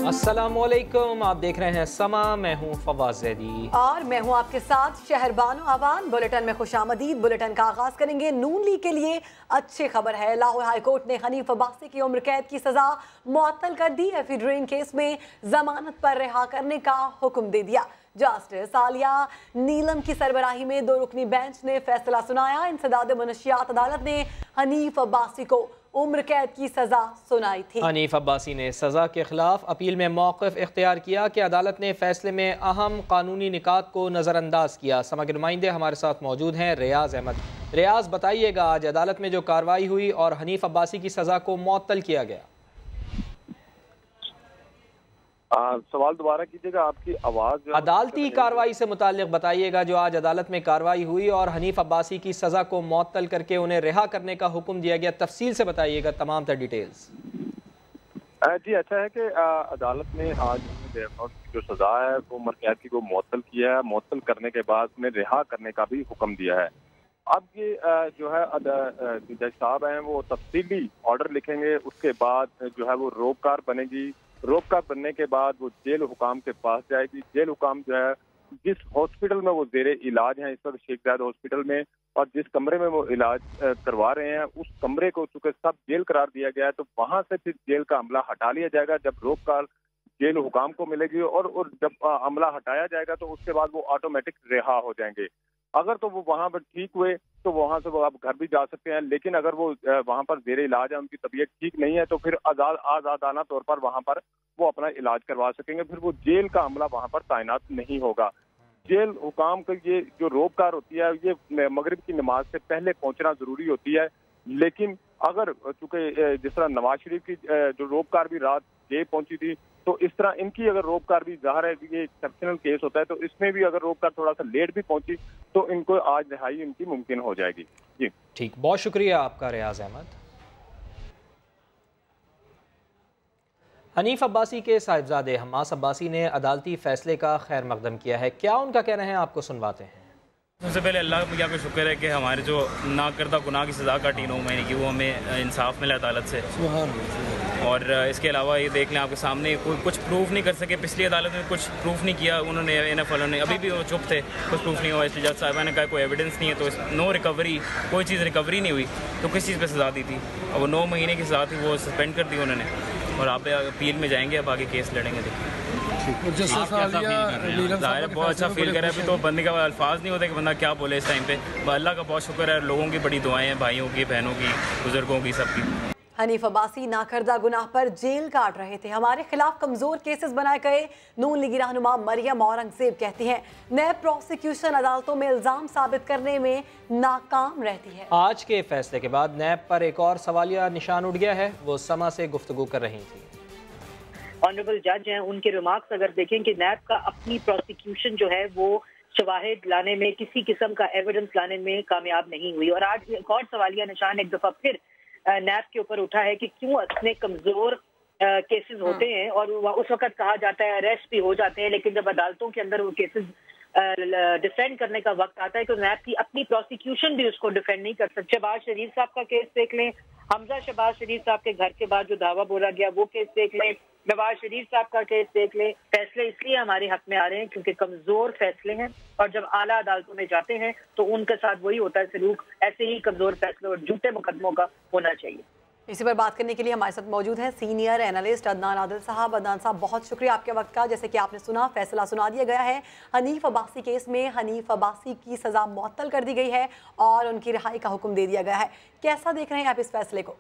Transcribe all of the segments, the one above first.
अस्सलामुअलैकुम, आप देख रहे हैं समा। मैं हूं फवाद ज़ैदी और मैं हूं आपके साथ शहरबानो आवान। बुलेटिन में खुशामदीद। बुलेटिन का आगाज करेंगे नून लीग के लिए अच्छी खबर है। लाहौर हाई कोर्ट ने हनीफ अब्बासी की उम्र कैद की सजा मुअत्तल कर दी। एफिड्रीन केस में जमानत पर रिहा करने का हुक्म दे दिया। जस्टिस आलिया नीलम की सरबराही में 2 रुकनी बेंच ने फैसला सुनाया। इंसदाद मनशियात अदालत ने हनीफ अब्बासी को उम्र कैद की सजा सुनाई थी। हनीफ अब्बासी ने सज़ा के खिलाफ अपील में मौक़िफ़ इख्तियार किया कि अदालत ने फैसले में अहम कानूनी निकात को नज़रअंदाज किया। समा के नुमाइंदे हमारे साथ मौजूद हैं। रियाज अहमद, रियाज बताइएगा, आज अदालत में जो कार्रवाई हुई और हनीफ अब्बासी की सज़ा को मुअत्तल किया गया। सवाल दोबारा कीजिएगा, आपकी आवाज। अदालती कार्रवाई से मुताल्लिक बताइएगा, जो आज अदालत में कार्रवाई हुई और हनीफ अब्बासी की सज़ा को मुअत्तल करके उन्हें रिहा करने का हुक्म दिया गया। तफसील से बताइएगा तमाम तर डिटेल्स। जी, अच्छा है कि अदालत ने आज जो सजा है वो उम्र कैद की को मुअत्तल किया है। मुअत्तल करने के बाद उन्हें रिहा करने का भी हुक्म दिया है। अब ये जो है जज साहब हैं वो तफसीली ऑर्डर लिखेंगे। उसके बाद जो है वो रोबकार बनेगी। रोबकार बनने के बाद वो जेल हुकाम के पास जाएगी। जेल हुकाम जो है जिस हॉस्पिटल में वो जेरे इलाज हैं इस वक्त, शेख जायद हॉस्पिटल में, और जिस कमरे में वो इलाज करवा रहे हैं उस कमरे को चूंकि सब जेल करार दिया गया है, तो वहां से फिर जेल का अमला हटा लिया जाएगा जब रोबकार जेल हुकाम को मिलेगी। और जब अमला हटाया जाएगा तो उसके बाद वो ऑटोमेटिक रिहा हो जाएंगे। अगर तो वो वहां पर ठीक हुए तो वहां से वो आप घर भी जा सकते हैं, लेकिन अगर वो वहां पर जेरे इलाज है, उनकी तबीयत ठीक नहीं है, तो फिर आजादाना तौर पर वहां पर वो अपना इलाज करवा सकेंगे। फिर वो जेल का अमला वहां पर तैनात नहीं होगा। जेल हुकाम का ये जो रोबकार होती है ये मगरिब की नमाज से पहले पहुंचना जरूरी होती है। लेकिन अगर चूंकि जिस तरह नवाज शरीफ की जो रोबकार भी रात जे पहुंची थी, तो इस तरह इनकी अगर रोबकार भी, ज़ाहिर है ये एक्सेप्शनल केस होता है, तो इसमें भी अगर रोबकार थोड़ा सा लेट भी पहुंची तो इनको आज रिहाई इनकी मुमकिन हो जाएगी। जी ठीक, बहुत शुक्रिया आपका रियाज अहमद। हनीफ अब्बासी के साहिबजादे हम्मास अब्बासी ने अदालती फैसले का खैर मकदम किया है। क्या उनका कहना है, आपको सुनवाते हैं। सबसे पहले अल्लाह का शुक्र है कि हमारे जो ना करदा गुनाह की सज़ा काटी 9 महीने की, वो हमें इंसाफ मिला अदालत से। और इसके अलावा ये देख लें, आपके सामने कोई कुछ प्रूफ नहीं कर सके। पिछली अदालत में कुछ प्रूफ नहीं किया उन्होंने, NF वालों ने, अभी भी वो चुप थे, कुछ प्रूफ नहीं हुआ। इसलिए जज साहिबा ने कहा कोई एविडेंस नहीं है, तो नो रिकवरी, कोई चीज़ रिकवरी नहीं हुई, तो किस चीज़ पर सज़ा दी थी। और वो 9 महीने की सज़ा थी वो सस्पेंड कर दी उन्होंने। और आप अपील में जाएंगे, अब आगे केस लड़ेंगे। देखिए बहुत अच्छा फील कर रहा है। अभी तो बंदे का अल्फाज नहीं होते कि बंदा क्या बोले इस टाइम पे। अल्लाह का बहुत शुक्र है, लोगों की बड़ी दुआएं हैं, भाइयों की, बहनों की, बुजुर्गों की, सबकी। हनीफ अब्बासी नाकर्दा गुनाह पर जेल काट रहे थे। हमारे खिलाफ कमजोर केसेस बनाए गए। नून लीगी रहनुमा मरियम औरंगजेब कहती हैं नैब प्रोसिक्यूशन अदालतों में इल्जाम साबित करने में नाकाम रहती है। आज के फैसले के बाद नैब पर एक और सवालिया निशान उठ गया है। वो समा से गुफ्तगू कर रही थी। ऑनरेबल जज हैं, उनके रिमार्क्स अगर देखें कि नैब का अपनी प्रोसिक्यूशन जो है वो शवाहिद लाने में, किसी किस्म का एविडेंस लाने में कामयाब नहीं हुई। और आज एक और सवालिया निशान एक दफा फिर नैब के ऊपर उठा है कि क्यों इतने कमजोर केसेस होते हैं और उस वक्त कहा जाता है अरेस्ट भी हो जाते हैं, लेकिन जब अदालतों के अंदर वो केसेस डिफेंड करने का वक्त आता है तो नैब की अपनी प्रोसिक्यूशन भी उसको डिफेंड नहीं कर सकती। शहबाज शरीफ साहब का केस देख लें, हमजा शहबाज शरीफ साहब के घर के बाद जो दावा बोला गया वो केस देख लें, नवाज शरीफ साहब का केस देख लें। फैसले इसलिए हमारे हक में आ रहे हैं क्योंकि कमजोर फैसले हैं, और जब आला अदालतों में जाते हैं तो उनके साथ वही होता है सलूक। ऐसे ही कमजोर फैसले और झूठे मुकदमों का होना चाहिए। इसी पर बात करने के लिए हमारे साथ मौजूद हैं सीनियर एनालिस्ट अदनान आदिल साहब। अदनान साहब, बहुत शुक्रिया आपके वक्त का। जैसे कि आपने सुना, फैसला सुना दिया गया है। हनीफ अब्बासी केस में हनीफ अब्बासी की सजा मुअत्तल कर दी गई है और उनकी रिहाई का हुक्म दे दिया गया है। कैसा देख रहे हैं आप इस फैसले को?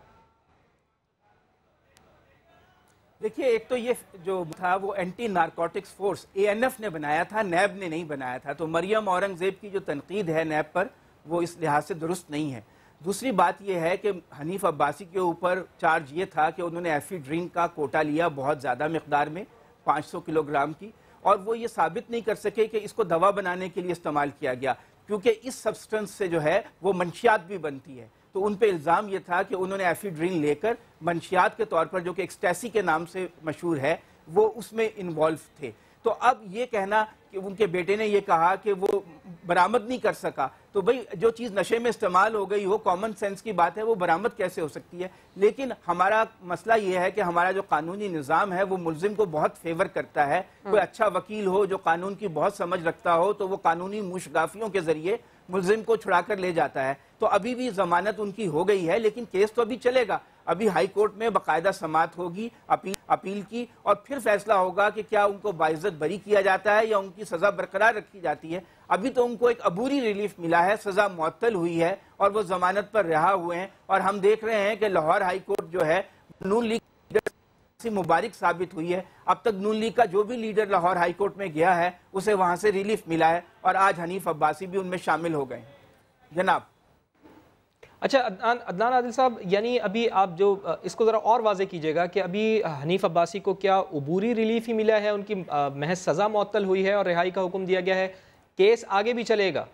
देखिए, एक तो ये जो था वो एंटी नारकोटिक्स फोर्स ANF ने बनाया था, नैब ने नहीं बनाया था। तो मरियम औरंगजेब की जो तनकीद है नैब पर, वो इस लिहाज से दुरुस्त नहीं है। दूसरी बात यह है कि हनीफ अब्बासी के ऊपर चार्ज ये था कि उन्होंने एफिड्रीन का कोटा लिया बहुत ज़्यादा मिकदार में, 500 किलोग्राम की, और वो ये साबित नहीं कर सके कि इसको दवा बनाने के लिए इस्तेमाल किया गया, क्योंकि इस सब्सटेंस से जो है वो मंशियात भी बनती है। तो उन पे इल्ज़ाम ये था कि उन्होंने एफिड्रीन लेकर मंशियात के तौर पर, जो कि एक्सटेसी के नाम से मशहूर है, वो उसमें इन्वॉल्व थे। तो अब ये कहना कि उनके बेटे ने ये कहा कि वो बरामद नहीं कर सका, तो भाई जो चीज़ नशे में इस्तेमाल हो गई हो, कॉमन सेंस की बात है, वो बरामद कैसे हो सकती है। लेकिन हमारा मसला ये है कि हमारा जो कानूनी निज़ाम है वो मुल्जिम को बहुत फेवर करता है। कोई अच्छा वकील हो जो कानून की बहुत समझ रखता हो तो वो कानूनी मुशगाफियों के जरिए मुल्जिम को छुड़ा कर ले जाता है। तो अभी भी जमानत उनकी हो गई है, लेकिन केस तो अभी चलेगा। अभी हाई कोर्ट में बाकायदा समाअत होगी अपील की, और फिर फैसला होगा कि क्या उनको बाइज्जत बरी किया जाता है या उनकी सज़ा बरकरार रखी जाती है। अभी तो उनको एक अबूरी रिलीफ मिला है, सज़ा मुअत्तल हुई है और वो जमानत पर रिहा हुए हैं। और हम देख रहे हैं कि लाहौर हाई कोर्ट जो है नून लीग से मुबारक साबित हुई है। अब तक नून लीग का जो भी लीडर लाहौर हाई कोर्ट में गया है उसे वहाँ से रिलीफ मिला है, और आज हनीफ अब्बासी भी उनमें शामिल हो गए जनाब। अच्छा अदनान आदिल साहब, यानी अभी आप जो इसको ज़रा और वाज़े कीजिएगा कि अभी हनीफ अब्बासी को क्या अबूरी रिलीफ ही मिला है, उनकी महज सज़ा मुअत्तल हुई है और रिहाई का हुक्म दिया गया है, केस आगे भी चलेगा?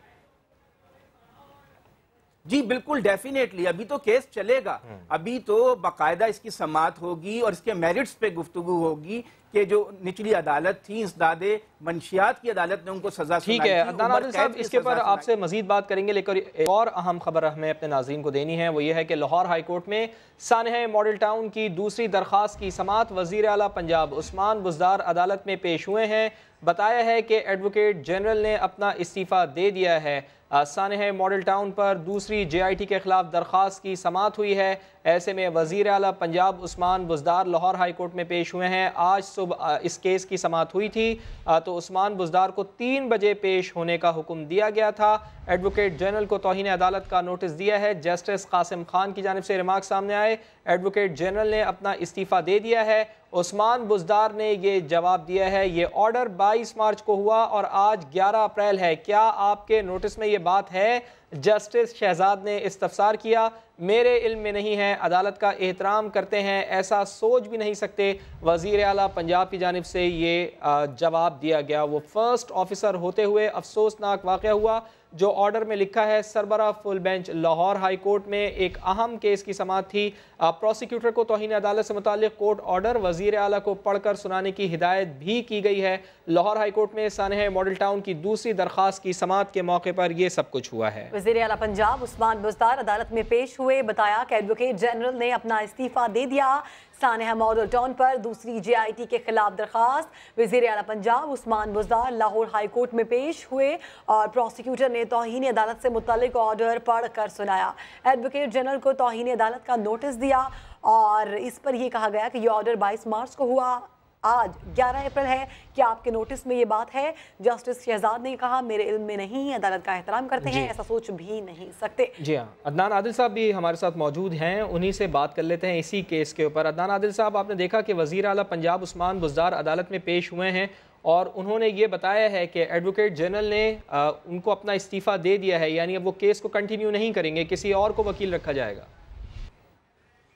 जी बिल्कुल, डेफिनेटली अभी तो केस चलेगा। अभी तो बाकायदा इसकी समाअत होगी और इसके मेरिट्स पे गुफ्तगू होगी कि जो निचली अदालत थी, इंसदादे मंशियात की अदालत ने उनको सजा सुनाई। ठीक है अदनान आदिल साहब, इसके ऊपर आपसे मजीद बात करेंगे, लेकिन एक और अहम खबर हमें अपने नाज़रीन को देनी है। वो ये है कि लाहौर हाई कोर्ट में सानह मॉडल टाउन की दूसरी दरख्वास्त की समाअत वज़ीर आला पंजाब उस्मान बुज़दार अदालत में पेश हुए हैं। बताया है कि एडवोकेट जनरल ने अपना इस्तीफ़ा दे दिया है। सानह मॉडल टाउन पर दूसरी JIT के खिलाफ दरख्वास्त की समाअत हुई है। ऐसे में वज़ीर आला पंजाब उस्मान बुज़दार लाहौर हाई कोर्ट में पेश हुए हैं। आज सुबह इस केस की समाअत हुई थी, तो उस्मान बुज़दार को 3 बजे पेश होने का हुक्म दिया गया था। एडवोकेट जनरल को तौहीन अदालत का नोटिस दिया है। जस्टिस कासिम खान की जानिब से रिमार्क सामने आए, एडवोकेट जनरल ने अपना इस्तीफ़ा दे दिया है। उस्मान बुज़दार ने ये जवाब दिया है, ये ऑर्डर 22 मार्च को हुआ और आज 11 अप्रैल है। क्या आपके नोटिस में ये बात है? जस्टिस शहजाद ने इस्तफसार किया, मेरे इल्म में नहीं है, अदालत का एहतराम करते हैं, ऐसा सोच भी नहीं सकते। वज़ीर आला पंजाब की जानिब से ये जवाब दिया गया। वो फर्स्ट ऑफिसर होते हुए अफसोसनाक वाक़या हुआ। जो ऑर्डर में लिखा है, सरबरा full bench Lahore high court में एक अहम केस की समाअत थी। प्रोसिक्यूटर को तौहीन अदालत से मुताल्लिक कोर्ट ऑर्डर वज़ीर आला को पढ़कर सुनाने की हिदायत भी की गई है। लाहौर हाई कोर्ट में सानह मॉडल टाउन की दूसरी दरख्वास्त की समाअत के मौके पर यह सब कुछ हुआ है। वज़ीर आला पंजाब उस्मान बुज़दार अदालत में पेश हुए। बताया कि एडवोकेट जनरल ने अपना इस्तीफ़ा दे दिया। सानह मॉडल टाउन पर दूसरी JIT के खिलाफ दरख्वास्त, वज़ीर आला पंजाब उस्मान बुज़दार लाहौर हाई कोर्ट में पेश हुए और प्रोसिक्यूटर ने तौहीन अदालत से मुताल्लिक ऑर्डर पढ़ कर सुनाया। एडवोकेट जनरल को तौहीन अदालत का नोटिस दिया और इस पर यह कहा गया कि यह ऑर्डर 22 मार्च को हुआ, आज 11 अप्रैल है। क्या आपके नोटिस में ये बात है? जस्टिस शहजाद ने कहा, मेरे इल्म में नहीं, अदालत का एहतराम करते हैं, ऐसा सोच भी नहीं सकते। जी हाँ, अदनान आदिल साहब भी हमारे साथ मौजूद हैं, उन्हीं से बात कर लेते हैं इसी केस के ऊपर। अदनान आदिल साहब, आपने देखा कि वज़ीर आला पंजाब उस्मान बुज़दार अदालत में पेश हुए हैं और उन्होंने ये बताया है कि एडवोकेट जनरल ने उनको अपना इस्तीफ़ा दे दिया है, यानी अब वो केस को कंटिन्यू नहीं करेंगे, किसी और को वकील रखा जाएगा।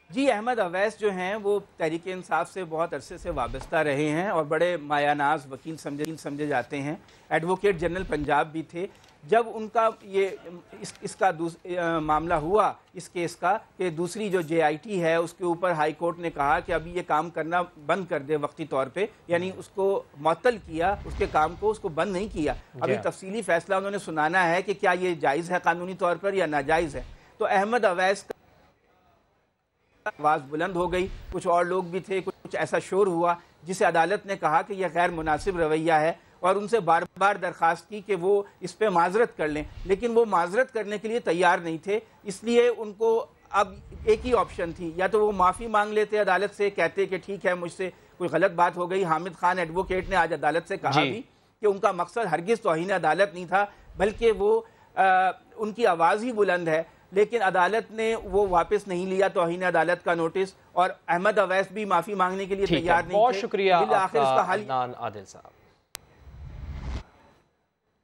जी, अहमद अवैस जो हैं वो तहरीक इंसाफ से बहुत अरसे से वाबस्ता रहे हैं और बड़े मायानाज वकील समझे जाते हैं। एडवोकेट जनरल पंजाब भी थे। जब उनका ये इसका मामला हुआ इस केस का कि दूसरी जो JIT है उसके ऊपर हाई कोर्ट ने कहा कि अभी ये काम करना बंद कर दे वक्ती तौर पे, यानी उसको मुअत्तल किया, उसके काम को उसको बंद नहीं किया। अभी तफसीली फैसला उन्होंने सुनाना है कि क्या ये जायज़ है कानूनी तौर पर या नाजायज़ है। तो अहमद अवैस आवाज़ बुलंद हो गई, कुछ और लोग भी थे, कुछ ऐसा शोर हुआ जिसे अदालत ने कहा कि यह गैर मुनासिब रवैया है और उनसे बार बार दरख्वास्त की कि वो इस पे माजरत कर लें, लेकिन वो माजरत करने के लिए तैयार नहीं थे। इसलिए उनको अब एक ही ऑप्शन थी, या तो वो माफ़ी मांग लेते अदालत से, कहते कि ठीक है मुझसे कोई गलत बात हो गई। हामिद खान एडवोकेट ने आज अदालत से कहा भी कि उनका मकसद हरगिज़ तौहीन अदालत नहीं था, बल्कि वो उनकी आवाज़ ही बुलंद है। लेकिन अदालत ने वो वापस नहीं लिया तौहीन अदालत का नोटिस, और अहमद अवैस भी माफ़ी मांगने के लिए तैयार नहीं थे। बहुत शुक्रिया अदनान आदिल साहब।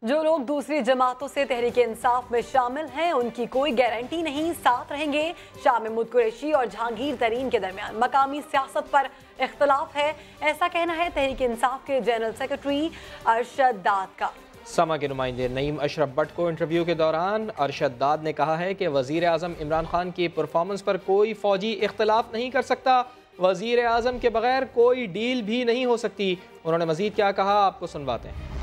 जो लोग दूसरी जमातों से तहरीक इंसाफ में शामिल हैं उनकी कोई गारंटी नहीं साथ रहेंगे। शाह महमूद कुरैशी और जहांगीर तरीन के दरमियान मकामी सियासत पर इख्तलाफ है, ऐसा कहना है तहरीक इंसाफ के जनरल सेक्रेटरी अरशद दाद का। समा के नुमाइंदे नईम अशरफ भट्ट को इंटरव्यू के दौरान अरशद दाद ने कहा है कि वज़ीर आज़म इमरान खान की परफॉर्मेंस पर कोई फ़ौजी इख्तलाफ नहीं कर सकता, वज़ीर आज़म के बगैर कोई डील भी नहीं हो सकती। उन्होंने मज़ीद क्या कहा, आपको सुनवाते हैं।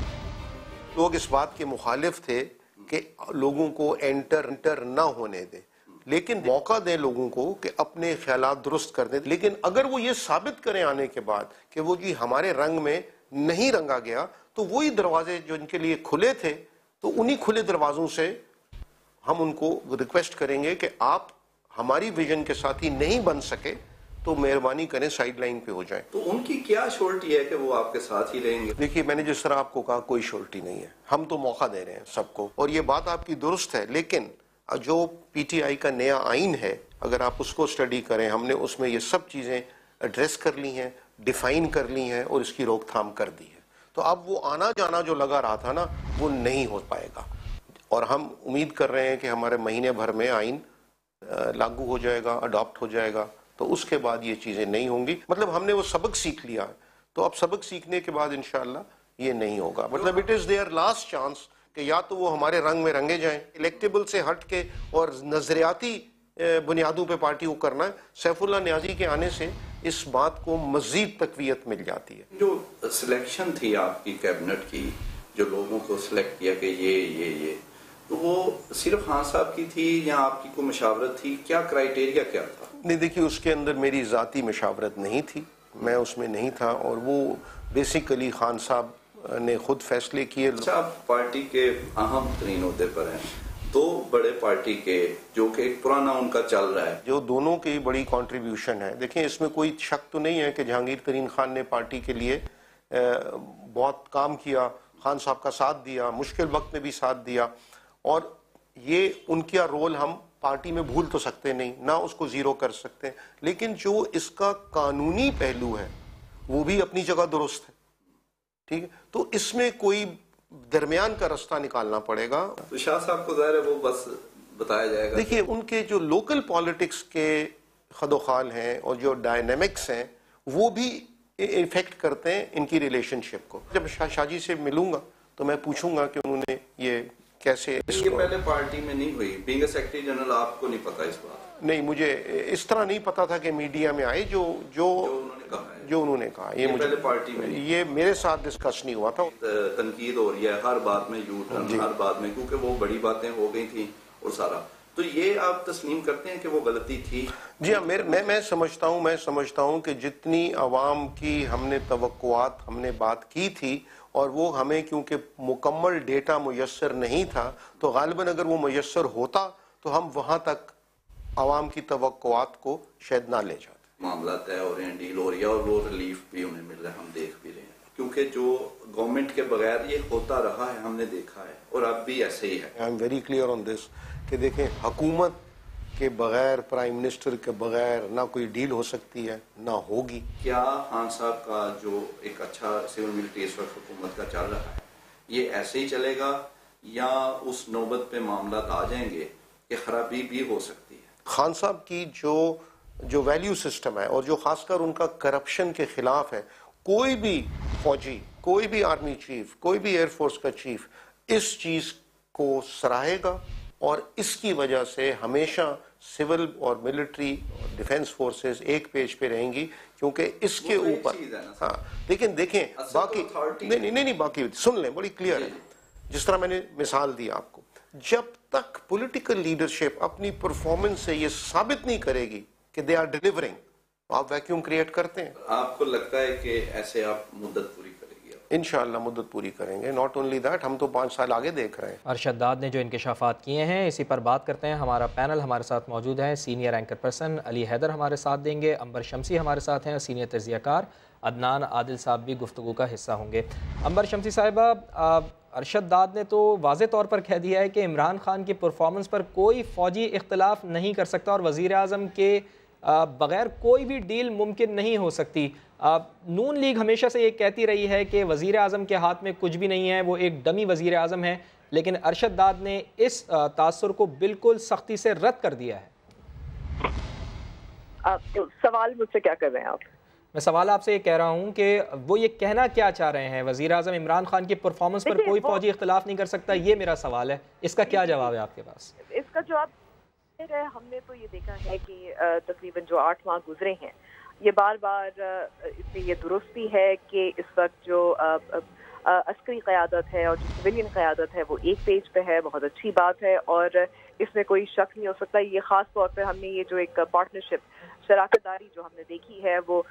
لوگ اس بات کے مخالف تھے کہ لوگوں کو انٹر نہ ہونے دیں، لیکن موقع دیں لوگوں کو کہ اپنے خیالات درست کر دیں. لیکن اگر وہ یہ ثابت کریں آنے کے بعد کہ وہ جی ہمارے رنگ میں نہیں رنگا گیا، تو وہی دروازے جو ان کے لیے کھلے تھے، تو انہی کھلے دروازوں سے ہم ان کو ریکویسٹ کریں گے کہ آپ ہماری ویژن کے ساتھ ہی نہیں بن سکے تو مہربانی کریں سائیڈ لائن پہ ہو جائیں. تو ان کی کیا شورٹی ہے کہ وہ آپ کے ساتھ ہی رہیں گے؟ دیکھیے، میں نے جس طرح آپ کو کہا کوئی شورٹی نہیں ہے، ہم تو موقع دے رہے ہیں سب کو، اور یہ بات آپ کی درست ہے. لیکن جو پی ٹی آئی کا نیا آئین ہے، اگر آپ اس کو اسٹڈی کریں، ہم نے اس میں یہ سب چیزیں ایڈریس کر لی ہیں، ڈیفائن کر لی ہیں اور اس کی روک تھام کر دی ہے. تو اب وہ آنا جانا جو لگا رہا تھا نا، وہ نہیں ہو پائے گا. اور ہم امید کر رہے ہیں کہ ہمارے مہینے بھر میں آئین لاگو ہو جائے گا، اڈاپٹ ہو جائے گا، تو اس کے بعد یہ چیزیں نہیں ہوں گی. مطلب ہم نے وہ سبق سیکھ لیا ہے، تو اب سبق سیکھنے کے بعد انشاءاللہ یہ نہیں ہوگا. مطلب it is there last chance کہ یا تو وہ ہمارے رنگ میں رنگے جائیں، الیکٹیبل سے ہٹ کے اور نظریاتی بنیادوں پہ پارٹی کو کرنا ہے. سیف اللہ نیازی کے آنے سے اس بات کو مزید تقویت مل جاتی ہے. جو سلیکشن تھی آپ کی کیبنٹ کی، جو لوگوں کو سلیکٹ کیا کہ یہ تو وہ صرف خان صاحب کی تھی یا آپ کی کوئی مشاورت تھی؟ کیا کرائیٹیریا کیا تھا؟ نہیں، دیکھیے، اس کے اندر میری ذاتی مشاورت نہیں تھی، میں اس میں نہیں تھا، اور وہ بیسیکلی خان صاحب نے خود فیصلے کیے. اچھا، آپ پارٹی کے اہم ترین عہدے پر ہیں، دو بڑے پارٹی کے، جو کہ ایک پرانا ان کا چل رہا ہے، جو دونوں کی بڑی کنٹریبیوشن ہے. دیکھیں، اس میں کوئی شک تو نہیں ہے کہ جہانگیر ترین خان نے پارٹی کے لیے بہت کام کیا، خان صاحب کا ساتھ دیا، مشکل وقت میں بھی ساتھ دیا، اور یہ ان کا رول ہم پارٹی میں بھول تو سکتے نہیں، نہ اس کو زیرو کر سکتے. لیکن جو اس کا قانونی پہلو ہے وہ بھی اپنی جگہ درست ہے، ٹھیک ہے. تو اس میں کوئی درمیان کا راستہ نکالنا پڑے گا. تو شاہ صاحب کو ظاہر ہے وہ بس بتایا جائے گا. دیکھیے، ان کے جو لوکل پالیٹکس کے خد و خال ہیں اور جو ڈائنامکس ہیں، وہ بھی افیکٹ کرتے ہیں ان کی ریلیشن شپ کو. جب شاہ جی سے ملوں گا تو میں پوچھوں گا کہ انہوں نے یہ کیسے. یہ پہلے پارٹی میں نہیں ہوئی، بینگ اے سیکرٹری جنرل آپ کو نہیں پتا اس بات؟ نہیں، مجھے اس طرح نہیں پتا تھا کہ میڈیا میں آئے جو انہوں نے کہا. یہ پہلے پارٹی میں یہ میرے ساتھ ڈسکس نہیں ہوا تھا. تنقید ہو رہی ہے ہر بات میں، یو ٹرن ہر بات میں، کیونکہ وہ بڑی باتیں ہو گئی تھیں اور سارا. تو یہ آپ تسلیم کرتے ہیں کہ وہ غلطی تھی؟ جی ہاں، میں سمجھتا ہوں کہ جتنی عوام کی ہم نے توقعات ہم نے بات کی تھی، اور وہ ہمیں کیونکہ مکمل ڈیٹا میسر نہیں تھا، تو غالباً اگر وہ میسر ہوتا تو ہم وہاں تک عوام کی توقعات کو شاید نہ لے جاتے. معاملہ طے ہو رہے ہیں، ڈیل ہو رہی ہے، اور وہ ریلیف بھی انہیں مل رہا ہے، ہم دیکھ بھی رہے ہیں. کیونکہ جو گورنمنٹ کے بغیر یہ ہوتا رہا ہے، ہم نے دیکھا ہے، اور اب بھی ایسے ہی ہے. I am very clear on this کہ دیکھیں، حکومت کے بغیر، پرائم منسٹر کے بغیر نہ کوئی ڈیل ہو سکتی ہے، نہ ہوگی. کیا خان صاحب کا جو ایک اچھا سول ملٹری اس وقت حکومت کا چل رہا ہے، یہ ایسے ہی چلے گا یا اس نوبت پہ معاملات آ جائیں گے کہ خرابی بھی ہو سکتی ہے؟ خان صاحب کی جو ویلیو سسٹم ہے، اور جو خاص کر ان کا کرپشن کے خلاف ہے، کوئی بھی فوجی، کوئی بھی آرمی چیف، کوئی بھی ایئر فورس کا چیف اس چیز کو سراہے گا، اور اس کی وجہ سے ہمیشہ سول اور ملٹری ڈیفنس فورسز ایک پیج پہ رہیں گی، کیونکہ اس کے اوپر. ہاں، لیکن دیکھیں باقی نہیں باقی سن لیں، بڑی کلیئر ہے. جس طرح میں نے مثال دی آپ کو، جب تک پولیٹیکل لیڈرشپ اپنی پرفارمنس سے یہ ثابت نہیں کرے گی کہ دے آر ڈیلیورنگ، آپ ویکیوم کریٹ کرتے ہیں. آپ کو لگتا ہے کہ ایسے آپ مدت پوری کریں گے؟ انشاءاللہ مدت پوری کریں گے. ناٹ اونلی دیٹ، ہم تو 5 سال آگے دیکھ رہے ہیں. ارشد داد نے جو انکشافات کیے ہیں، اسی پر بات کرتے ہیں. ہمارا پینل ہمارے ساتھ موجود ہے. سینئر اینکر پرسن علی حیدر ہمارے ساتھ دیں گے، امبر شمسی ہمارے ساتھ ہیں، سینئر تجزیہ کار عدنان عادل صاحب بھی گفتگو کا حصہ ہوں گے. امبر شمسی صاحبہ، ارشد داد نے تو واضح طور پر کہہ دیا ہے کہ عمران خان کی پرفارمنس پر کوئی فوجی اختلاف نہیں کر سکتا، اور وزیر اعظم کے بغیر کوئی بھی ڈیل ممکن نہیں ہو سکتی. نون لیگ ہمیشہ سے یہ کہتی رہی ہے کہ وزیر اعظم کے ہاتھ میں کچھ بھی نہیں ہے، وہ ایک ڈمی وزیر اعظم ہے، لیکن ارشد داد نے اس تاثر کو بالکل سختی سے رد کر دیا ہے. سوال مجھ سے کیا کر رہے ہیں آپ؟ میں سوال آپ سے یہ کہہ رہا ہوں کہ وہ یہ کہنا کیا چاہ رہے ہیں، وزیر اعظم عمران خان کی پرفارمنس پر کوئی فوجی اختلاف نہیں کر سکتا، یہ میرا سوال ہے. اس کا کیا جواب ہے آپ کے پاس؟ اس کا جواب ہم نے تو یہ دیکھا ہے کہ تقریباً جو 8 ماہ گزرے ہیں، یہ بار بار اس میں یہ درست بھی ہے کہ اس وقت جو عسکری قیادت ہے اور جو سویلین قیادت ہے وہ ایک پیج پہ ہے، بہت اچھی بات ہے اور اس میں کوئی شک نہیں ہو سکتا. یہ خاص طور پہ ہم نے یہ جو ایک پارٹنرشپ شراکت داری جو ہم نے دیکھی ہے وہ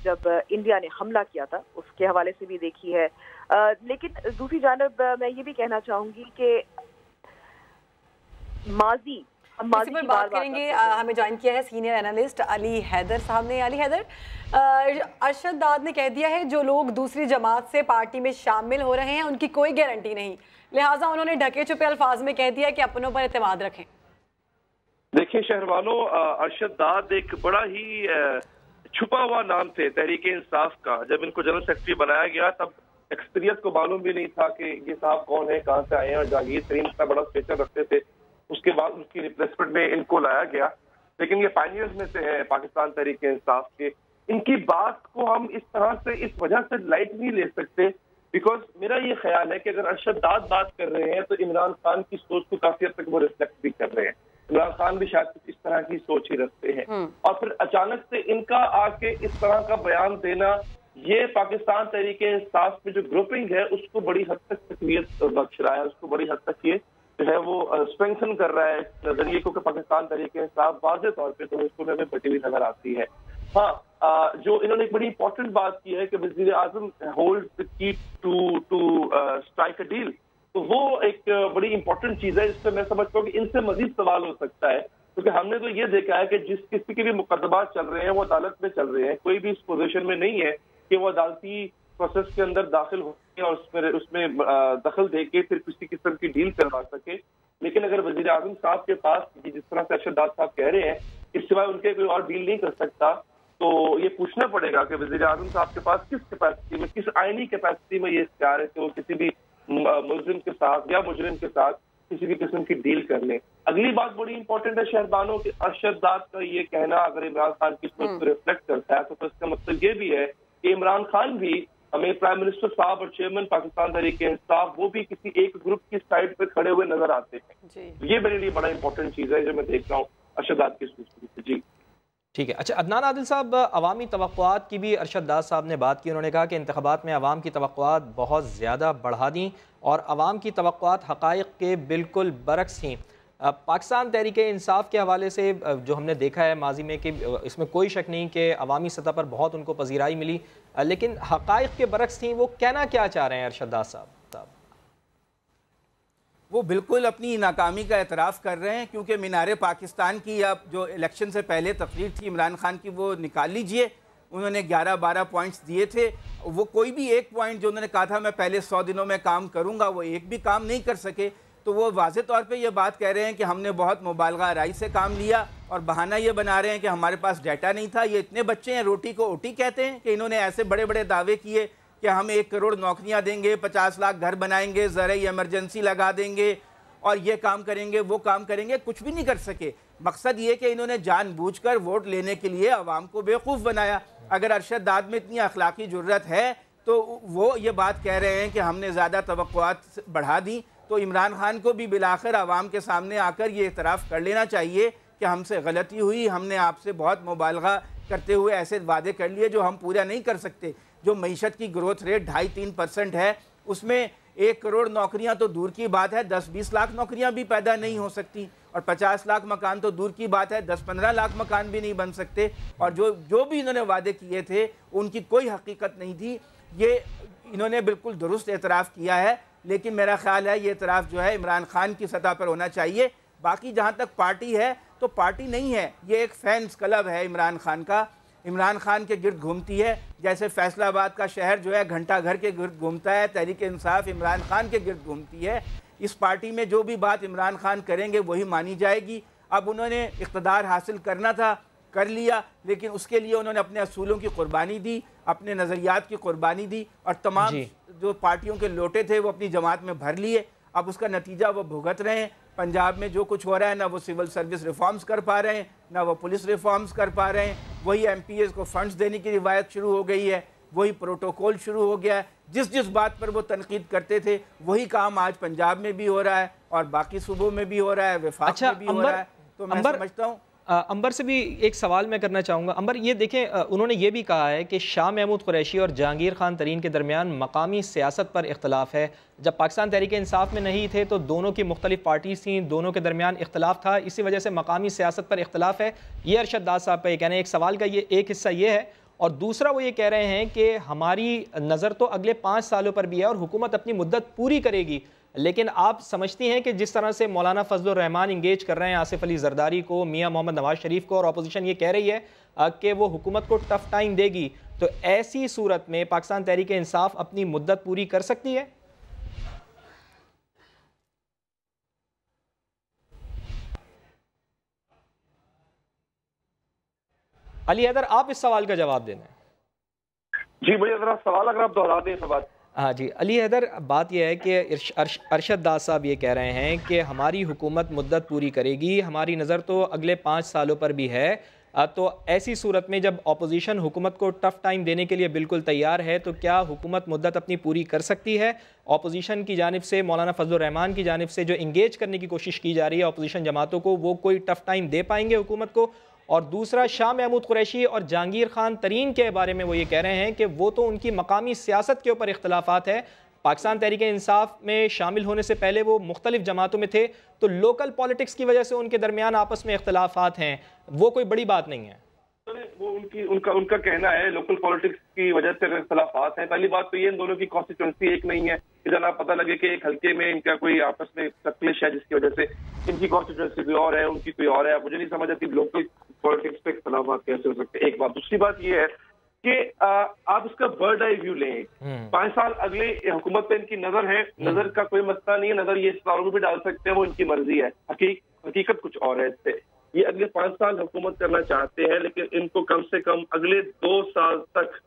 جب انڈیا نے حملہ کیا تھا اس کے حوالے سے بھی دیکھی ہے. لیکن دوسری جانب میں یہ بھی کہنا چاہوں گی کہ ماضی پر بات کریں گے. ہمیں جوائن کیا ہے سینئر اینالسٹ علی حیدر صاحب نے. علی حیدر، ارشد داد نے کہہ دیا ہے جو لوگ دوسری جماعت سے پارٹی میں شامل ہو رہے ہیں ان کی کوئی گارنٹی نہیں، لہٰذا انہوں نے ڈھکے چھپے الفاظ میں کہہ دیا کہ اپنوں پر اعتماد رکھیں. دیکھیں شہروانوں، ارشد داد ایک بڑا ہی چھپا ہوا نام تھے تحریک انصاف کا. جب ان کو جنرل سیکرٹری بنایا گیا تب ایکسپیرینس کو معلوم بھی نہیں تھا کہ یہ صاحب کون ہے، کہاں سے آئے ہیں، اور جہانگیر ترین اتنا بڑا اسٹیچر رکھتے تھے. اس کے بعد اس کی ریپلیسمنٹ میں ان کو لایا گیا، لیکن یہ پائنیئرز میں سے ہے پاکستان تحریک انصاف کے. ان کی بات کو ہم اس طرح سے اس وجہ سے لائٹ نہیں لے سکتے بیکاز میرا یہ خیال ہے کہ اگر ارشد داد بات کر رہے ہیں تو عمران خان کی سوچ کو کافی حد تک وہ ریفلیکٹ بھی کر رہے ہیں. عمران خان بھی شاید کچھ اس طرح کی سوچ ہی رکھتے ہیں، اور پھر اچانک سے ان کا آ کے اس طرح کا بیان دینا یہ پاکستان تحریک انصاف میں جو گروپنگ ہے اس کو بڑی حد تک تقویت بخش رہا ہے، اس کو بڑی حد تک یہ جو ہے وہ اسٹرینگتھن کر رہا ہے اس نظریے کو کہ پاکستان تحریک انصاف واضح طور پہ تو اس کو ہمیں بٹی ہوئی نظر آتی ہے. ہاں، جو انہوں نے ایک بڑی امپورٹنٹ بات کی ہے کہ وزیر اعظم ہولڈ دی کی ٹو اسٹرائک اے ڈیل، تو وہ ایک بڑی امپورٹنٹ چیز ہے. اس سے میں سمجھتا ہوں کہ ان سے مزید سوال ہو سکتا ہے کیونکہ ہم نے تو یہ دیکھا ہے کہ جس کسی کے بھی مقدمات چل رہے ہیں وہ عدالت میں چل رہے ہیں، کوئی بھی اس پوزیشن میں نہیں ہے کہ وہ عدالتی پروسیس کے اندر داخل ہو کے اور اس میں دخل دے کے پھر کسی قسم کی ڈیل کروا سکے. لیکن اگر وزیر اعظم صاحب کے پاس جس طرح سے ارشد داد صاحب کہہ رہے ہیں اس سوائے ان کے کوئی اور ڈیل نہیں کر سکتا، تو یہ پوچھنا پڑے گا کہ وزیر اعظم صاحب کے پاس کس کیپیسٹی میں، کس آئینی کیپیسٹی میں یہ اختیار ہے کہ وہ کسی بھی ملزم کے ساتھ یا مجرم کے ساتھ کسی بھی قسم کی ڈیل کر لیں. اگلی بات بڑی امپورٹنٹ ہے شہربانوں کہ ارشد داد کا یہ کہنا اگر عمران خان کی سوچ کو ریفلیکٹ کرتا ہے تو اس کا مطلب یہ بھی ہے کہ عمران خان بھی ہمیں پرائم منسٹر صاحب اور چیئرمین پاکستان تحریک انصاف وہ بھی کسی ایک گروپ کی سائڈ پہ کھڑے ہوئے نظر آتے ہیں. یہ میرے لیے بڑا امپورٹنٹ چیز ہے جو میں دیکھ رہا ہوں ارشد داد کی سوچ. جی ٹھیک ہے. اچھا عدنان عادل صاحب، عوامی توقعات کی بھی ارشد داد صاحب نے بات کی. انہوں نے کہا کہ انتخابات میں عوام کی توقعات بہت زیادہ بڑھا دیں اور عوام کی توقعات حقائق کے بالکل برعکس تھیں. پاکستان تحریک انصاف کے حوالے سے جو ہم نے دیکھا ہے ماضی میں کہ اس میں کوئی شک نہیں کہ عوامی سطح پر بہت ان کو پذیرائی ملی، لیکن حقائق کے برعکس تھیں. وہ کہنا کیا چاہ رہے ہیں ارشد داد صاحب؟ وہ بالکل اپنی ناکامی کا اعتراف کر رہے ہیں کیونکہ مینار پاکستان کی اب جو الیکشن سے پہلے تقریر تھی عمران خان کی وہ نکال لیجئے. انہوں نے 11-12 پوائنٹس دیے تھے، وہ کوئی بھی ایک پوائنٹ جو انہوں نے کہا تھا میں پہلے 100 دنوں میں کام کروں گا وہ ایک بھی کام نہیں کر سکے. تو وہ واضح طور پہ یہ بات کہہ رہے ہیں کہ ہم نے بہت مبالغہ آرائی سے کام لیا اور بہانہ یہ بنا رہے ہیں کہ ہمارے پاس ڈیٹا نہیں تھا. یہ اتنے بچے ہیں روٹی کو اوٹی کہتے ہیں کہ انہوں نے ایسے بڑے بڑے دعوے کیے کہ ہم 1 کروڑ نوکریاں دیں گے، 50 لاکھ گھر بنائیں گے، زرعی ایمرجنسی لگا دیں گے اور یہ کام کریں گے وہ کام کریں گے. کچھ بھی نہیں کر سکے. مقصد یہ کہ انہوں نے جان بوجھ کر ووٹ لینے کے لیے عوام کو بیوقوف بنایا. اگر ارشد داد میں اتنی اخلاقی جرت ہے تو وہ یہ بات کہہ رہے ہیں کہ ہم نے زیادہ توقعات بڑھا دیں، تو عمران خان کو بھی بالآخر عوام کے سامنے آ کر یہ اعتراف کر لینا چاہیے کہ ہم سے غلطی ہوئی، ہم نے آپ سے بہت مبالغہ کرتے ہوئے ایسے وعدے کر لیے جو ہم پورا نہیں کر سکتے. جو معیشت کی گروتھ ریٹ 2.5-3% ہے اس میں 1 کروڑ نوکریاں تو دور کی بات ہے، 10-20 لاکھ نوکریاں بھی پیدا نہیں ہو سکتی، اور 50 لاکھ مکان تو دور کی بات ہے، 10-15 لاکھ مکان بھی نہیں بن سکتے. اور جو بھی انہوں نے وعدے کیے تھے ان کی کوئی حقیقت نہیں تھی. یہ انہوں نے بالکل درست اعتراف کیا ہے، لیکن میرا خیال ہے یہ اعتراف جو ہے عمران خان کی سطح پر ہونا چاہیے. باقی جہاں تک پارٹی ہے تو پارٹی نہیں ہے، یہ ایک فینس کلب ہے عمران خان کا. عمران خان کے گرد گھومتی ہے جیسے فیصل آباد کا شہر جو ہے گھنٹہ گھر کے گرد گھومتا ہے، تحریک انصاف عمران خان کے گرد گھومتی ہے. اس پارٹی میں جو بھی بات عمران خان کریں گے وہی مانی جائے گی. اب انہوں نے اقتدار حاصل کرنا تھا، کر لیا، لیکن اس کے لیے انہوں نے اپنے اصولوں کی قربانی دی، اپنے نظریات کی قربانی دی، اور تمام جو پارٹیوں کے لوٹے تھے وہ اپنی جماعت میں بھر لیے. اب اس کا نتیجہ وہ بھگت رہے ہیں. پنجاب میں جو کچھ ہو رہا ہے، نہ وہ سول سروس ریفارمز کر پا رہے ہیں، نہ وہ پولیس ریفارمز کر پا رہے ہیں. وہی ایم پی ایز کو فنڈز دینے کی روایت شروع ہو گئی ہے، وہی پروٹوکول شروع ہو گیا ہے. جس بات پر وہ تنقید کرتے تھے وہی کام آج پنجاب میں بھی ہو رہا ہے اور باقی صوبوں میں بھی ہو رہا ہے، وفاق میں بھی ہو رہا ہے. تو میں سمجھتا ہوں अंबर से भी एक सवाल मैं करना चाहूँगा। अंबर, ये देखें, उन्होंने ये भी कहा है कि शाह महमूद कुरैशी और जहांगीर खान तरीन के दरमियान मकामी सियासत पर इख्तलाफ है। जब पाकिस्तान तहरीक इंसाफ में नहीं थे तो दोनों की मुख्तलिफ पार्टीज थीं, दोनों के दरमियान इख्तलाफ था, इसी वजह से मकामी सियासत पर इख्तलाफ है। ये अरशद दाद साहब का ये कहना है। एक सवाल का ये एक हिस्सा ये है, और दूसरा वो ये कह रहे हैं कि हमारी नज़र तो अगले 5 सालों पर भी है और हुकूमत अपनी मुद्दत पूरी करेगी, लेकिन आप समझती हैं कि जिस तरह से मौलाना फजलुर रहमान इंगेज कर रहे हैं आसिफ अली जरदारी को, मियां मोहम्मद नवाज शरीफ को, और अपोजिशन ये कह रही है कि वो हुकूमत को टफ टाइम देगी, तो ऐसी सूरत में पाकिस्तान तहरीक इंसाफ अपनी मुद्दत पूरी कर सकती है? अली हैदर, आप इस सवाल का जवाब देना है। जी मुझे जरा सवाल अगर आप दोहरा दें सवाल। हाँ जी, अली हैदर, बात यह है कि अरशद दाद साहब ये कह रहे हैं कि हमारी हुकूमत मुद्दत पूरी करेगी, हमारी नज़र तो अगले 5 सालों पर भी है, तो ऐसी सूरत में जब अपोजिशन हुकूमत को टफ टाइम देने के लिए बिल्कुल तैयार है, तो क्या हुकूमत मुद्दत अपनी पूरी कर सकती है? अपोजिशन की जानिब से, मौलाना फजलुर रहमान की जानिब से जो इंगेज करने की कोशिश की जा रही है अपोजिशन जमातों को, वो कोई टफ टाइम दे पाएंगे हुकूमत को? और दूसरा, शाह महमूद कुरैशी और जहांगीर खान तरीन के बारे में वो ये कह रहे हैं कि वो तो उनकी मकामी सियासत के ऊपर इख्तलाफात है, पाकिस्तान तहरीक इंसाफ में शामिल होने से पहले वो मुख्तलिफ जमातों में थे, तो लोकल पॉलिटिक्स की वजह से उनके दरमियान आपस में इख्तलाफात हैं, वो कोई बड़ी बात नहीं है। वो उनका कहना है लोकल पॉलिटिक्स की वजह से इख्तलाफात हैं। पहली बात तो ये, इन दोनों की कॉन्स्टिट्यूंसी एक नहीं है। इधर आप पता लगे कि एक हल्के में इनका कोई आपस में तकलीफ है जिसकी वजह से इनकी कॉन्स्टिट्यूंसी कोई और है, उनकी कोई और है। मुझे नहीं समझ आती लोकल पॉलिटिक्स पे इख्तलाफात कैसे हो सकते। एक बात। दूसरी बात ये है कि आप इसका बर्ड आई व्यू लें। 5 साल अगले हुकूमत पे इनकी नजर है, नजर का कोई मसला नहीं है, नजर ये इस्तारों में भी डाल सकते हैं, वो इनकी मर्जी है। हकीकत कुछ और है। इससे ये अगले 5 साल हुकूमत करना चाहते हैं, लेकिन इनको कम से कम अगले 2 साल तक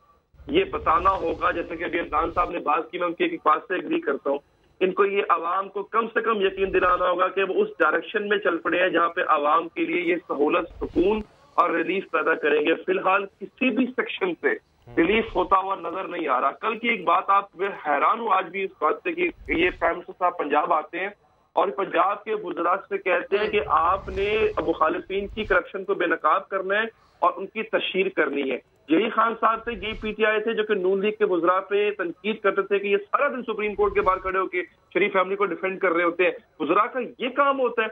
ये बताना होगा, जैसे कि अभी अफगान साहब ने बात की, मैं उनकी एक बात से एग्री करता हूँ, इनको ये आवाम को कम से कम यकीन दिलाना होगा कि वो उस डायरेक्शन में चल पड़े हैं जहाँ पे आवाम के लिए ये सहूलत, सुकून और रिलीफ पैदा करेंगे। फिलहाल किसी भी सेक्शन से रिलीफ होता हुआ नजर नहीं आ रहा। कल की एक बात, आप हैरान हो आज भी इस बात से कि ये प्राइम मिनिस्टर साहब पंजाब आते हैं और पंजाब के बुजुर्ग से कहते हैं कि आपने मुखालिफिन की करप्शन को बेनकाब करना है और उनकी तशहीर करनी है। यही खान साहब थे, यही पीटीआई थे जो कि नून लीग के बुजुर्ग पे तनकीद करते थे कि ये सारा दिन सुप्रीम कोर्ट के बाहर खड़े होकर शरीफ फैमिली को डिफेंड कर रहे होते हैं। बुजुर्ग का ये काम होता है।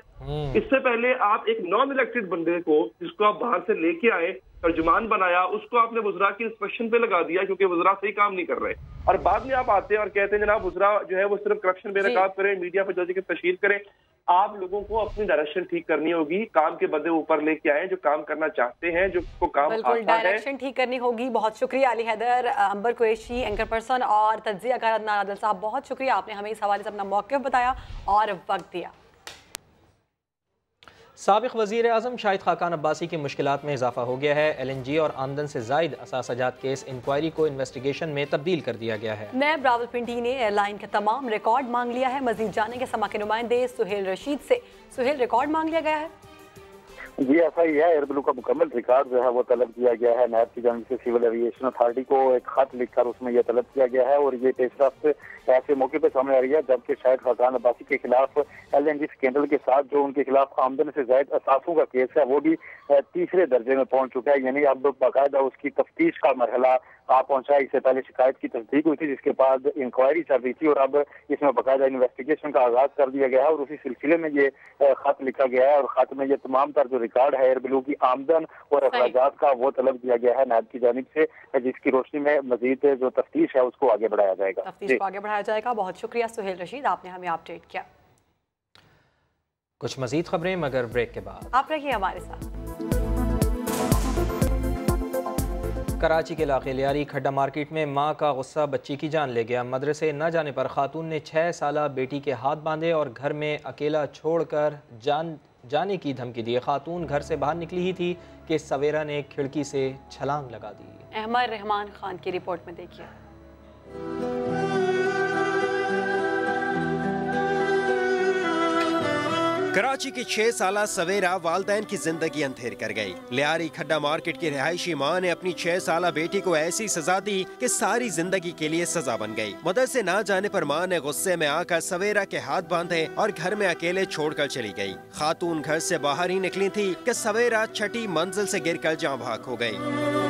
इससे पहले आप एक नॉन इलेक्टेड बंदे को, जिसको आप बाहर से लेके आए, तर्जुमान बनाया, उसको आपने बुजुर्ग की इंस्पेक्शन पे लगा दिया क्योंकि बुजुर्ग सही काम नहीं कर रहे। और बाद में आप आते हैं और कहते हैं जनाब बुजुर्ग जो है वो सिर्फ करप्शन बेनकाब करें, मीडिया पर जज की तशहीर करें। आप लोगों को अपनी डायरेक्शन ठीक करनी होगी, काम के बदले ऊपर लेके आए जो काम करना चाहते हैं, जो काम आता है, डायरेक्शन ठीक करनी होगी। बहुत शुक्रिया अली हैदर, अंबर कुरैशी, एंकर पर्सन और तज्जियाकार अदनान आदिल साहब, बहुत शुक्रिया, आपने हमें इस हवाले से अपना मौक़िफ़ बताया और वक्त दिया। साबिक़ वज़ीर आज़म शाहिद खाकान अब्बासी की मुश्किलात में इजाफा हो गया है। LNG और आमदन से ज़ायद असासजात केस इंक्वायरी को इन्वेस्टिगेशन में तब्दील कर दिया गया है। नैब रावलपिंडी ने एयरलाइन का तमाम रिकॉर्ड मांग लिया है। मजीद जानेंगे समा के नुमाइंदे सुहेल रशीद से। सुहेल, रिकॉर्ड मांग लिया गया है? जी ऐसा ही है। एयर ब्लू का मुकम्मल रिकॉर्ड जो है वो तलब किया गया है। नैब की जानिब से सिविल एविएशन अथॉरिटी को एक खत लिखकर उसमें यह तलब किया गया है और ये पेशरफ्त ऐसे मौके पर सामने आ रही है जबकि शाहिद खाकान अब्बासी के खिलाफ LNG स्कैंडल के साथ जो उनके खिलाफ आमदन से ज्यादा असासों का केस है वो भी तीसरे दर्जे में पहुंच चुका है। यानी अब बाकायदा उसकी तफ्तीश का मरहला आ पहुंचा है। इससे पहले शिकायत की तस्दीक हुई थी, जिसके बाद इंक्वायरी चल रही थी और अब इसमें बाकायदा इन्वेस्टिगेशन का आगाज कर दिया गया है और उसी सिलसिले में ये खत लिखा गया है और खत में ये तमाम तर जो रिकॉर्ड है एयर ब्लू की आमदन और अखराजात का वो तलब किया गया है नायब की जानिब से, जिसकी रोशनी में मजीद जो तफ्तीश है उसको आगे बढ़ाया जाएगा। तफ्तीश को आगे बढ़ाया जाएगा। बहुत शुक्रिया सुहेल रशीद, आपने हमें अपडेट किया। कुछ मजीद खबरें मगर ब्रेक के बाद। आप रहिए हमारे साथ। कराची के इलाके लियारी खड्डा मार्केट में मां का गुस्सा बच्ची की जान ले गया। मदरसे न जाने पर खातून ने 6 साला बेटी के हाथ बांधे और घर में अकेला छोड़कर जाने की धमकी दी। खातून घर से बाहर निकली ही थी कि सवेरा ने खिड़की से छलांग लगा दी। अहमद रहमान खान की रिपोर्ट में देखिए। कराची की 6 साला सवेरा वालदैन की जिंदगी अंधेर कर गई। लियारी खड्डा मार्केट की रिहायशी माँ ने अपनी 6 साला बेटी को ऐसी सजा दी कि सारी जिंदगी के लिए सजा बन गई। मदरसे ना जाने पर माँ ने गुस्से में आकर सवेरा के हाथ बांधे और घर में अकेले छोड़कर चली गई। खातून घर से बाहर ही निकली थी कि सवेरा छठी मंजिल से गिरकर जाँ भाग हो गई।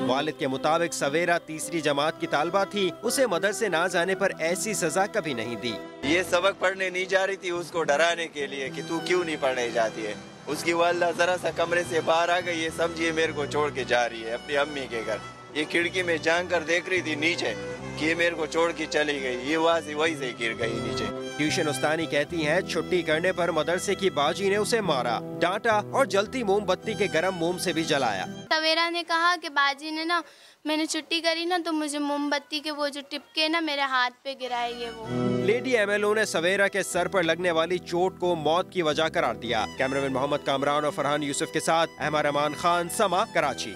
वालिद के मुताबिक सवेरा तीसरी जमात की तालबा थी, उसे मदरसे ना जाने पर ऐसी सजा कभी नहीं दी। ये सबक पढ़ने नहीं जा रही थी, उसको डराने के लिए कि तू क्यों नहीं पढ़ने जाती है। उसकी वालिदा जरा सा कमरे से बाहर आ गई, ये समझिए मेरे को छोड़ के जा रही है अपनी अम्मी के घर। ये खिड़की में झांक कर देख रही थी नीचे कि ये मेरे को छोड़ के चली गई, ये वहीं से गिर गई नीचे। ट्यूशन उस्तानी कहती है छुट्टी करने पर मदरसे की बाजी ने उसे मारा, डांटा और जलती मोमबत्ती के गरम मोम से भी जलाया। सवेरा ने कहा कि बाजी ने ना मैंने छुट्टी करी ना तो मुझे मोमबत्ती के वो जो टिपके ना मेरे हाथ पे गिराएंगे वो। लेडी एमएलओ ने सवेरा के सर पर लगने वाली चोट को मौत की वजह करार दिया। कैमरामैन मोहम्मद कामरान और फरहान यूसुफ के साथ अहमद रहमान खान, समा, कराची।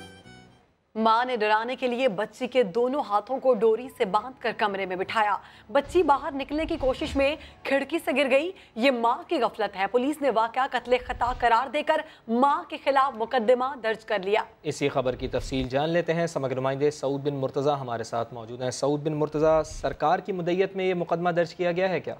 मां ने डराने के लिए बच्ची के दोनों हाथों को डोरी से बांधकर कमरे में बिठाया। बच्ची बाहर निकलने की कोशिश में खिड़की से गिर गई। ये मां की गफलत है। पुलिस ने वाकया कत्ले खता करार देकर मां के खिलाफ मुकदमा दर्ज कर लिया। इसी खबर की तफसील जान लेते हैं। समग्र नुमाइंदे सऊद बिन मुर्तज़ा हमारे साथ मौजूद हैं। सऊद बिन मुर्तज़ा, सरकार की मुद्दत में ये मुकदमा दर्ज किया गया है क्या?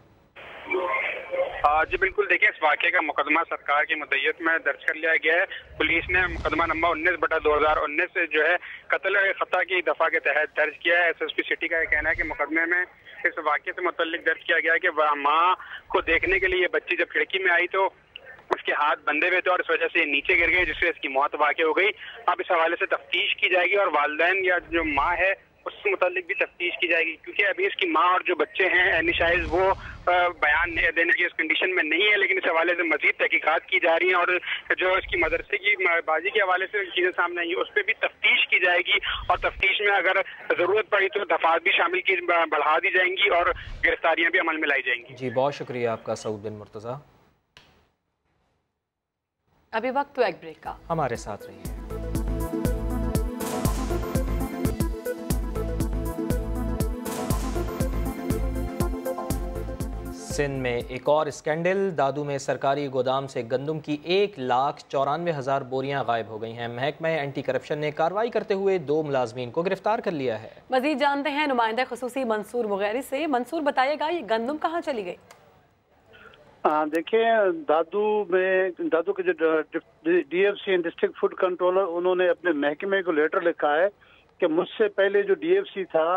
जी बिल्कुल, देखिए इस वाक़े का मुकदमा सरकार की मुद्दत में दर्ज कर लिया गया है। पुलिस ने मुकदमा नंबर 19/2019 से जो है कत्ल खता की दफ़ा के तहत दर्ज किया है। SSP सिटी का कहना है कि मुकदमे में इस वाक़े से मुतल्लिक दर्ज किया गया है कि माँ को देखने के लिए बच्ची जब खिड़की में आई तो उसके हाथ बंधे हुए थे और इस वजह से नीचे गिर गई, जिससे इसकी मौत वाक़ हो गई। अब इस हवाले से तफ्तीश की जाएगी और वालिदैन या जो माँ है उससे मुतालिक भी तफ्तीश की जाएगी, क्योंकि अभी इसकी माँ और जो बच्चे हैं एनिशाइज वो बयान देने की इस कंडीशन में नहीं है, लेकिन इस हवाले से मजीद तहकीकात की जा रही हैं और जो इसकी मदरसे की बाजी के हवाले से चीज़ें सामने आई उस पर भी तफ्तीश की जाएगी और तफ्तीश में अगर ज़रूरत पड़ी तो दफात भी शामिल की बढ़ा दी जाएंगी और गिरफ्तारियाँ भी अमल में लाई जाएंगी। जी बहुत शुक्रिया आपका सऊद बिन मुर्तज़ा। अभी वक्त तो एक ब्रेक का, हमारे साथ रहिए। सिंध में एक और स्कैंडल। दादू में सरकारी गोदाम से गंदम की 1,94,000 बोरियां गायब हो गई हैं। महकमा एंटी करप्शन ने कार्रवाई करते हुए 2 मुलाजमीन को गिरफ्तार कर लिया है। मजीद जानते हैं नुमाइंदा खसूसी मंसूर मुगैरी से। मंसूर, बताइएगा ये गंदम कहाँ चली गई? देखिए, दादू के जो DFC डिस्ट्रिक्ट फूड कंट्रोलर, उन्होंने अपने महकमे को लेटर लिखा है कि मुझसे पहले जो DFC था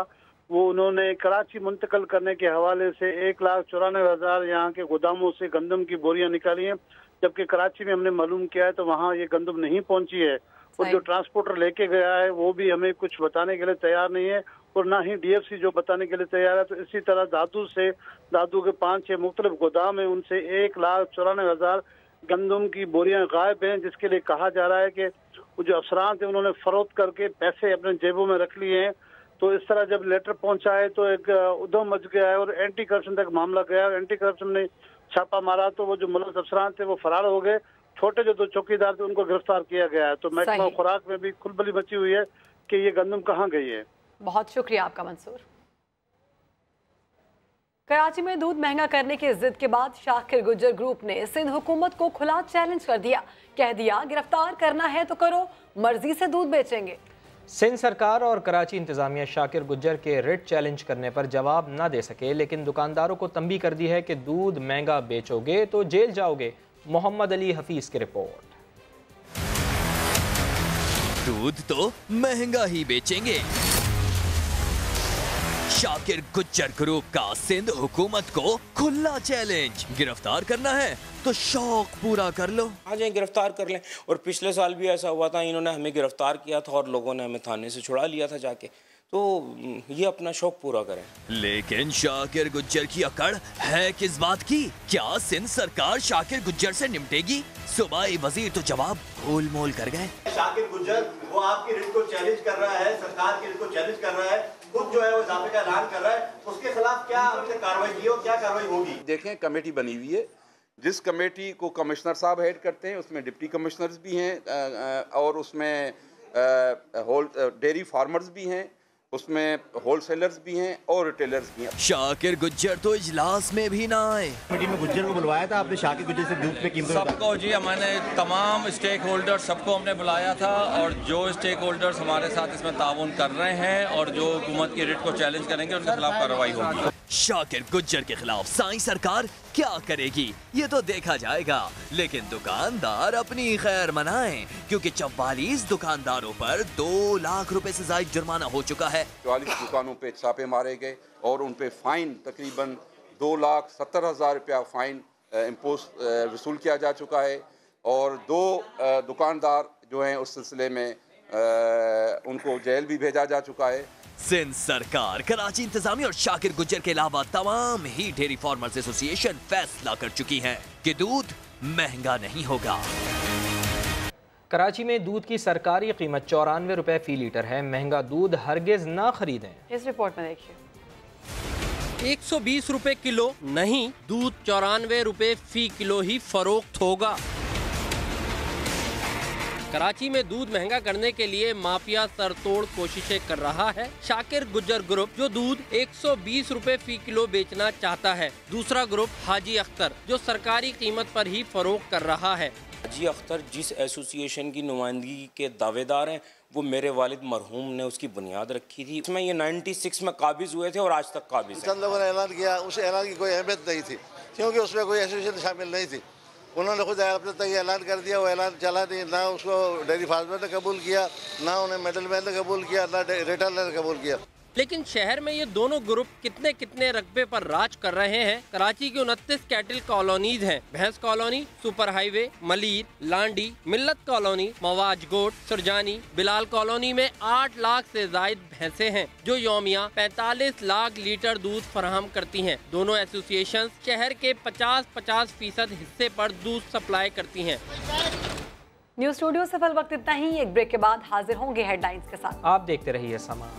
वो उन्होंने कराची मुंतकल करने के हवाले से 1,94,000 यहाँ के गोदामों से गंदम की बोरियां निकाली हैं, जबकि कराची में हमने मालूम किया है तो वहाँ ये गंदम नहीं पहुंची है और जो ट्रांसपोर्टर लेके गया है वो भी हमें कुछ बताने के लिए तैयार नहीं है और ना ही DFC जो बताने के लिए तैयार है। तो इसी तरह दादू के 5-6 मुख्तलिफ गोदाम है, उनसे 1,94,000 गंदम की बोरियां गायब हैं, जिसके लिए कहा जा रहा है कि वो जो अफसरान थे उन्होंने फरोख्त करके पैसे अपने जेबों में रख लिए हैं। तो इस तरह जब लेटर पहुंचा है तो एक उधम मच गया है और एंटी करप्शन तक मामला गया और एंटी करप्शन ने छापा मारा तो वो जो मुलज़ अफसरान थे वो फरार हो गए। छोटे जो 2 चौकीदार थे उनको गिरफ्तार किया गया है। तो महकमा खुराक में भी खुलबली मची हुई है कि ये गंदम कहाँ गई है। बहुत शुक्रिया आपका मंसूर। कराची में दूध महंगा करने की जिद के बाद शाकिर गुज्जर ग्रुप ने सिंध हुकूमत को खुला चैलेंज कर दिया। कह दिया गिरफ्तार करना है तो करो, मर्जी से दूध बेचेंगे। सिंध सरकार और कराची इंतजामिया शाकिर गुज्जर के रिट चैलेंज करने पर जवाब न दे सके, लेकिन दुकानदारों को तंबीह कर दी है कि दूध महंगा बेचोगे तो जेल जाओगे। मोहम्मद अली हफीज की रिपोर्ट। दूध तो महंगा ही बेचेंगे। शाकिर गुज्जर ग्रुप का सिंध हुकूमत को खुला चैलेंज, गिरफ्तार करना है तो शौक पूरा कर लो, आ जाए गिरफ्तार कर लें। और पिछले साल भी ऐसा हुआ था, इन्होंने हमें गिरफ्तार किया था और लोगों ने हमें थाने से छुड़ा लिया था जाके। तो ये अपना शौक पूरा करें। लेकिन शाकिर गुज्जर की अकड़ है किस बात की? क्या सिंध सरकार शाकिर गुज्जर से निपटेगी? सूबाई वजीर तो जवाब गोल मोल कर गए। शाकिर गुज्जर वो आपकी रिट को चैलेंज कर रहा है, सरकार की रिट को चैलेंज कर रहा है, खुद जो है वो इजाफे का ऐलान कर रहा है। उसके खिलाफ क्या हमने कार्रवाई की और क्या कार्रवाई होगी? देखें, कमेटी बनी हुई है, जिस कमेटी को कमिश्नर साहब हेड करते हैं, उसमें डिप्टी कमिश्नर्स भी हैं और उसमें डेयरी फार्मर्स भी हैं उसमें होलसेलर्स भी हैं और रिटेलर्स भी हैं। शाकिर गुज्जर तो इजलास में भी ना आए। कमेटी में गुज्जर को बुलवाया था आपने, शाकिर गुज्जर से दूध पे कीमत सबको जी, हमने तमाम स्टेक होल्डर सबको हमने बुलाया था और जो स्टेक होल्डर्स हमारे साथ इसमें ताउन कर रहे हैं और जो हुकूमत की रेट को चैलेंज करेंगे उनके खिलाफ कार्रवाई होगी। शाकिर गुज्जर के खिलाफ साईं सरकार क्या करेगी ये तो देखा जाएगा, लेकिन दुकानदार अपनी खैर मनाएं क्योंकि 44 दुकानदारों पर 2 लाख रुपए से ज्यादा जुर्माना हो चुका है। 44 दुकानों पे छापे मारे गए और उन पे फाइन तकरीबन 2,70,000 रुपया फाइन इम्पोज वसूल किया जा चुका है और 2 दुकानदार जो हैं उस सिलसिले में उनको जेल भी भेजा जा चुका है। सिंध सरकार, कराची इंतजामिया और शाकिर गुज्जर के अलावा तमाम ही डेयरी फार्मर्स एसोसिएशन फैसला कर चुकी हैं कि दूध महंगा नहीं होगा। कराची में दूध की सरकारी कीमत 94 रुपए फी लीटर है। महंगा दूध हरगिज ना खरीदें। इस रिपोर्ट में देखिए। 120 रुपए किलो नहीं, दूध 94 रुपए फी किलो ही फरोख्त होगा। कराची में दूध महंगा करने के लिए माफिया सरतोड़ कोशिशें कर रहा है। शाकिर गुज्जर ग्रुप जो दूध 120 रुपए फी किलो बेचना चाहता है, दूसरा ग्रुप हाजी अख्तर जो सरकारी कीमत पर ही फरोख्त कर रहा है। हाजी अख्तर जिस एसोसिएशन की नुमाइंदगी के दावेदार हैं वो मेरे वालिद मरहूम ने उसकी बुनियाद रखी थी। उसमें ये 96 में काबिज हुए थे और आज तक काबिज हैं। चंद लोगों ने ऐलान किया, उस ऐलान की कोई अहमियत नहीं थी क्योंकि उसमें कोई एसोसिएशन शामिल नहीं थी। उन्होंने खुद अपने तक ये ऐलान कर दिया, वो ऐलान चला नहीं, ना उसको डेयरी फार्मर ने कबूल किया, ना उन्हें मिडल मैन ने कबूल किया, ना रिटेलर ने कबूल किया। लेकिन शहर में ये दोनों ग्रुप कितने कितने रकबे पर राज कर रहे हैं। कराची की 29 कैटल कॉलोनीज हैं। भैंस colony, super highway, Malir, Landhi, Millat colony, Mawach Goth, Surjani, Bilal colony में 8 लाख से जायद भैंसे हैं जो यौमिया 45 लाख लीटर दूध फराहम करती हैं। दोनों एसोसिएशन शहर के 50-50% हिस्से पर दूध सप्लाई करती हैं। न्यूज़ स्टूडियो से फिल वक्त इतना ही। एक ब्रेक के बाद हाजिर होंगे हेडलाइंस के साथ। आप देखते रहिए समा।